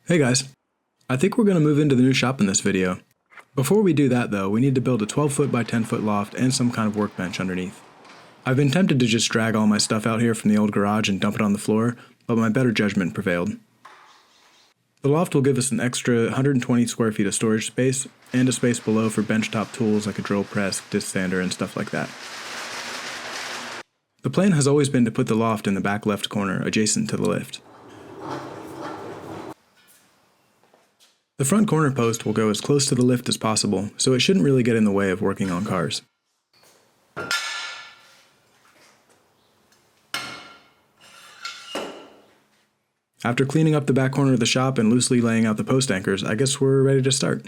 Hey guys, I think we're going to move into the new shop in this video. Before we do that though, we need to build a 12 foot by 10 foot loft and some kind of workbench underneath. I've been tempted to just drag all my stuff out here from the old garage and dump it on the floor, but my better judgment prevailed. The loft will give us an extra 120 square feet of storage space, and a space below for benchtop tools like a drill press, disc sander, and stuff like that. The plan has always been to put the loft in the back left corner, adjacent to the lift. The front corner post will go as close to the lift as possible, so it shouldn't really get in the way of working on cars. After cleaning up the back corner of the shop and loosely laying out the post anchors, I guess we're ready to start.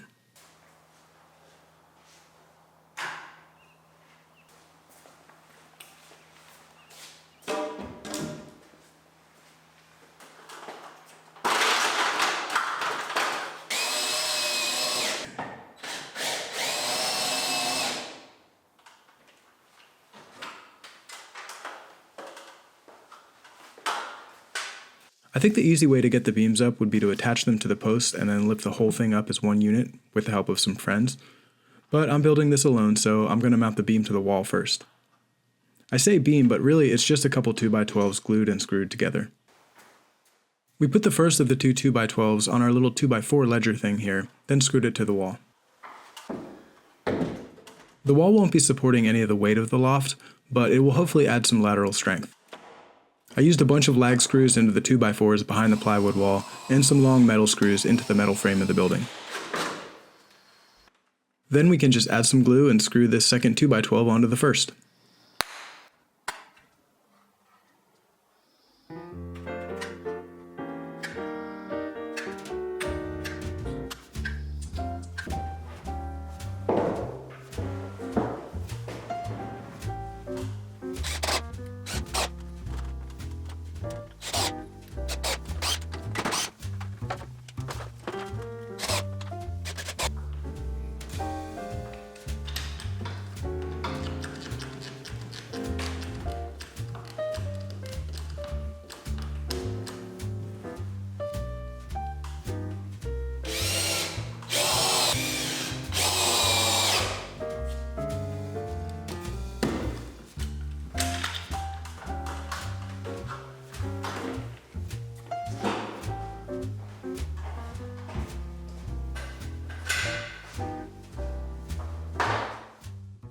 I think the easy way to get the beams up would be to attach them to the post and then lift the whole thing up as one unit with the help of some friends. But I'm building this alone, so I'm going to mount the beam to the wall first. I say beam, but really it's just a couple 2x12s glued and screwed together. We put the first of the two 2x12s on our little 2x4 ledger thing here, then screwed it to the wall. The wall won't be supporting any of the weight of the loft, but it will hopefully add some lateral strength. I used a bunch of lag screws into the 2x4s behind the plywood wall and some long metal screws into the metal frame of the building. Then we can just add some glue and screw this second 2x12 onto the first.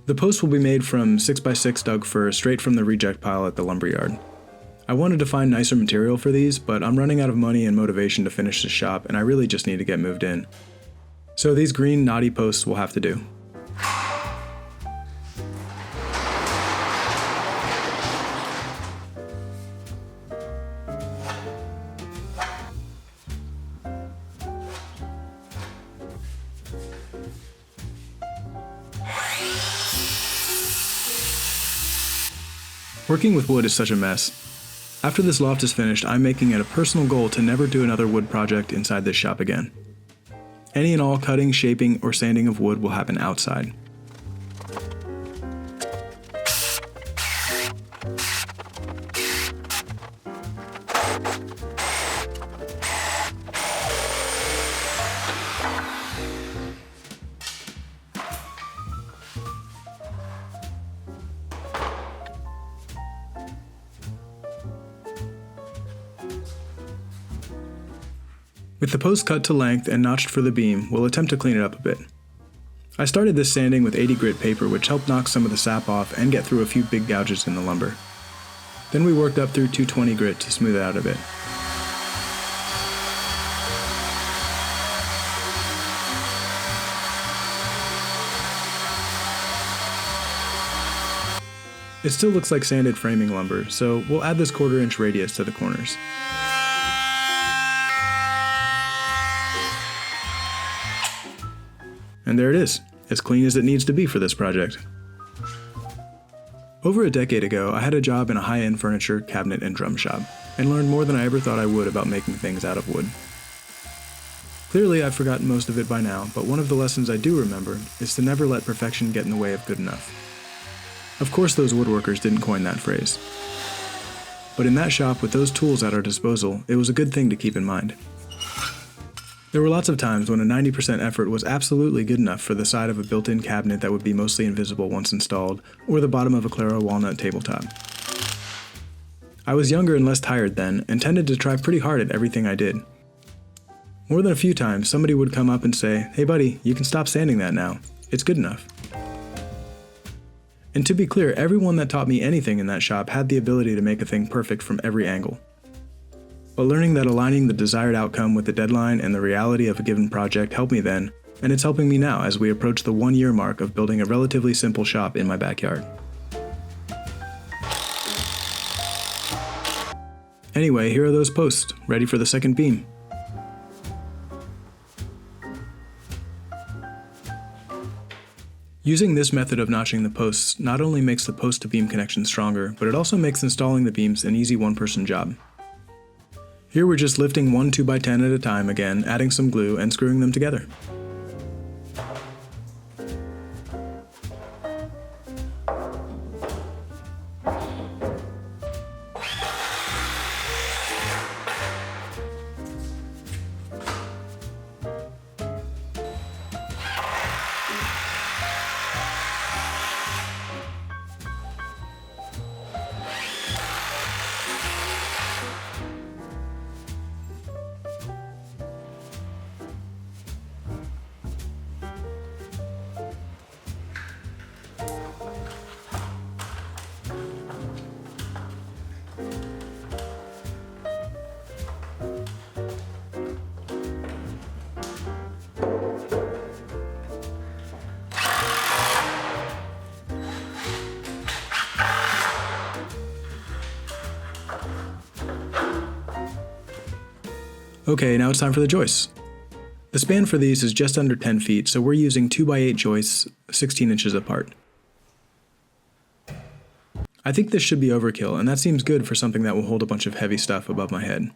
The post will be made from 6x6 dug fir straight from the reject pile at the lumberyard. I wanted to find nicer material for these, but I'm running out of money and motivation to finish the shop, and I really just need to get moved in. So these green knotty posts will have to do. Working with wood is such a mess. After this loft is finished, I'm making it a personal goal to never do another wood project inside this shop again. Any and all cutting, shaping, or sanding of wood will happen outside. With the post cut to length and notched for the beam, we'll attempt to clean it up a bit. I started this sanding with 80 grit paper, which helped knock some of the sap off and get through a few big gouges in the lumber. Then we worked up through 220 grit to smooth it out a bit. It still looks like sanded framing lumber, so we'll add this 1/4 inch radius to the corners. And there it is, as clean as it needs to be for this project. Over a decade ago, I had a job in a high-end furniture, cabinet, and drum shop, and learned more than I ever thought I would about making things out of wood. Clearly, I've forgotten most of it by now, but one of the lessons I do remember is to never let perfection get in the way of good enough. Of course, those woodworkers didn't coin that phrase. But in that shop with those tools at our disposal, it was a good thing to keep in mind. There were lots of times when a 90% effort was absolutely good enough for the side of a built-in cabinet that would be mostly invisible once installed, or the bottom of a Claro walnut tabletop. I was younger and less tired then, and tended to try pretty hard at everything I did. More than a few times, somebody would come up and say, "Hey buddy, you can stop sanding that now. It's good enough." And to be clear, everyone that taught me anything in that shop had the ability to make a thing perfect from every angle. But learning that aligning the desired outcome with the deadline and the reality of a given project helped me then, and it's helping me now as we approach the 1-year mark of building a relatively simple shop in my backyard. Anyway, here are those posts, ready for the second beam. Using this method of notching the posts not only makes the post-to-beam connection stronger, but it also makes installing the beams an easy one-person job. Here we're just lifting one 2x10 at a time again, adding some glue, and screwing them together. Okay, now it's time for the joists. The span for these is just under 10 feet, so we're using 2x8 joists 16 inches apart. I think this should be overkill, and that seems good for something that will hold a bunch of heavy stuff above my head.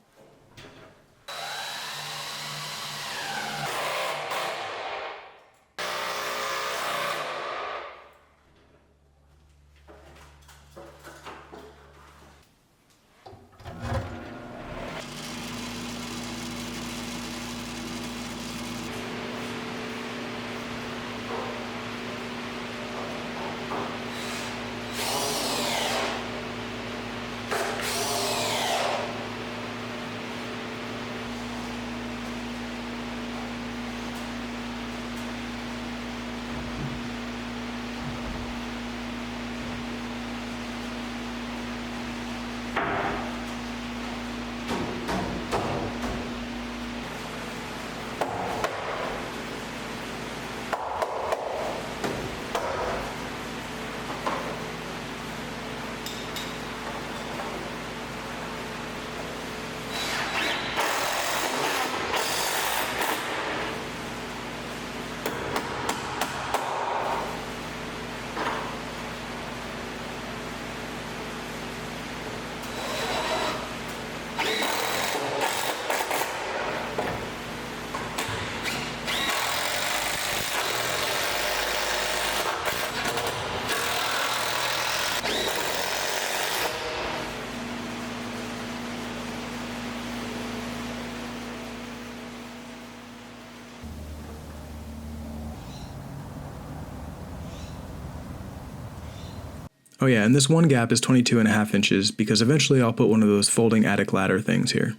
Oh yeah, and this one gap is 22.5 inches because eventually I'll put one of those folding attic ladder things here.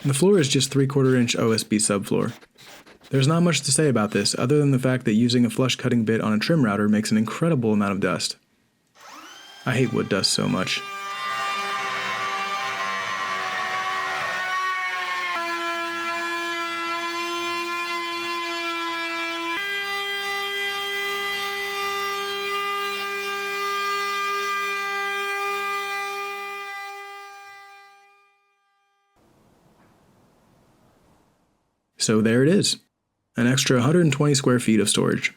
The floor is just 3/4 inch OSB subfloor. There's not much to say about this other than the fact that using a flush cutting bit on a trim router makes an incredible amount of dust. I hate wood dust so much. So there it is. An extra 120 square feet of storage.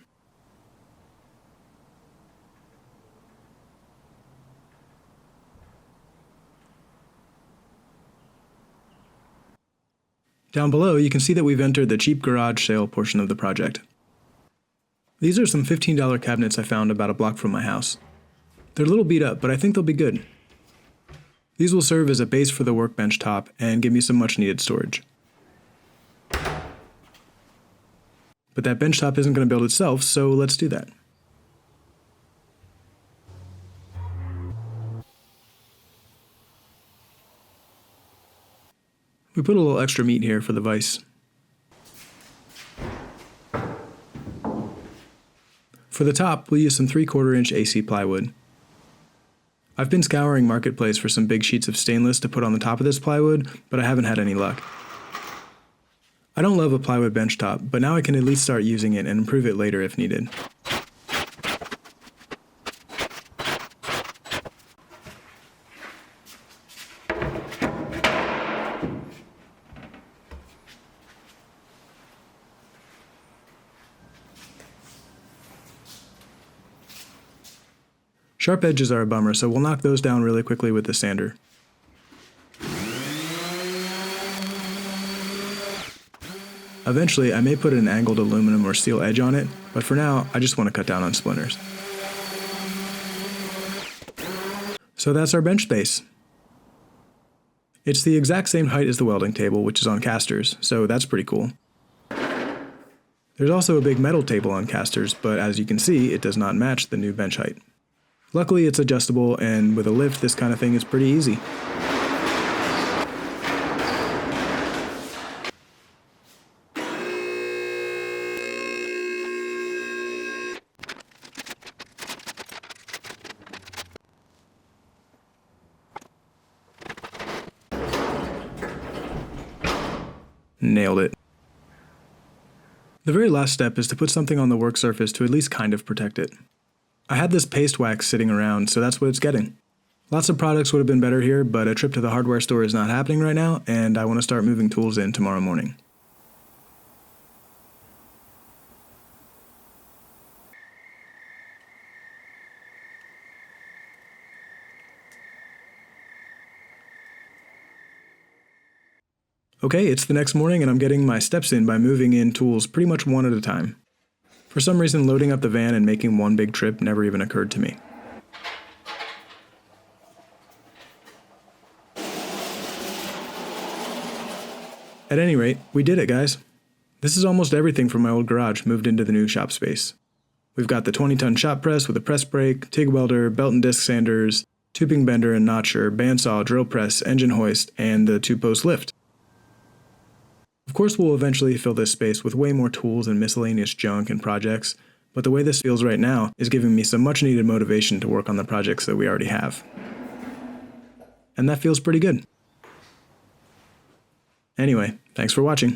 Down below, you can see that we've entered the cheap garage sale portion of the project. These are some $15 cabinets I found about a block from my house. They're a little beat up, but I think they'll be good. These will serve as a base for the workbench top and give me some much needed storage. But that bench top isn't going to build itself, so let's do that. We put a little extra meat here for the vise. For the top, we'll use some 3/4 inch AC plywood. I've been scouring Marketplace for some big sheets of stainless to put on the top of this plywood, but I haven't had any luck. I don't love a plywood bench top, but now I can at least start using it and improve it later if needed. Sharp edges are a bummer, so we'll knock those down really quickly with the sander. Eventually, I may put an angled aluminum or steel edge on it, but for now, I just want to cut down on splinters. So that's our bench space. It's the exact same height as the welding table, which is on casters, so that's pretty cool. There's also a big metal table on casters, but as you can see, it does not match the new bench height. Luckily, it's adjustable, and with a lift, this kind of thing is pretty easy. Nailed it. The very last step is to put something on the work surface to at least kind of protect it. I had this paste wax sitting around, so that's what it's getting. Lots of products would have been better here, but a trip to the hardware store is not happening right now, and I want to start moving tools in tomorrow morning. Okay, it's the next morning and I'm getting my steps in by moving in tools pretty much one at a time. For some reason, loading up the van and making one big trip never even occurred to me. At any rate, we did it, guys. This is almost everything from my old garage moved into the new shop space. We've got the 20-ton shop press with a press brake, TIG welder, belt and disc sanders, tubing bender and notcher, bandsaw, drill press, engine hoist, and the 2-post lift. Of course, we'll eventually fill this space with way more tools and miscellaneous junk and projects, but the way this feels right now is giving me some much needed motivation to work on the projects that we already have. And that feels pretty good. Anyway, thanks for watching.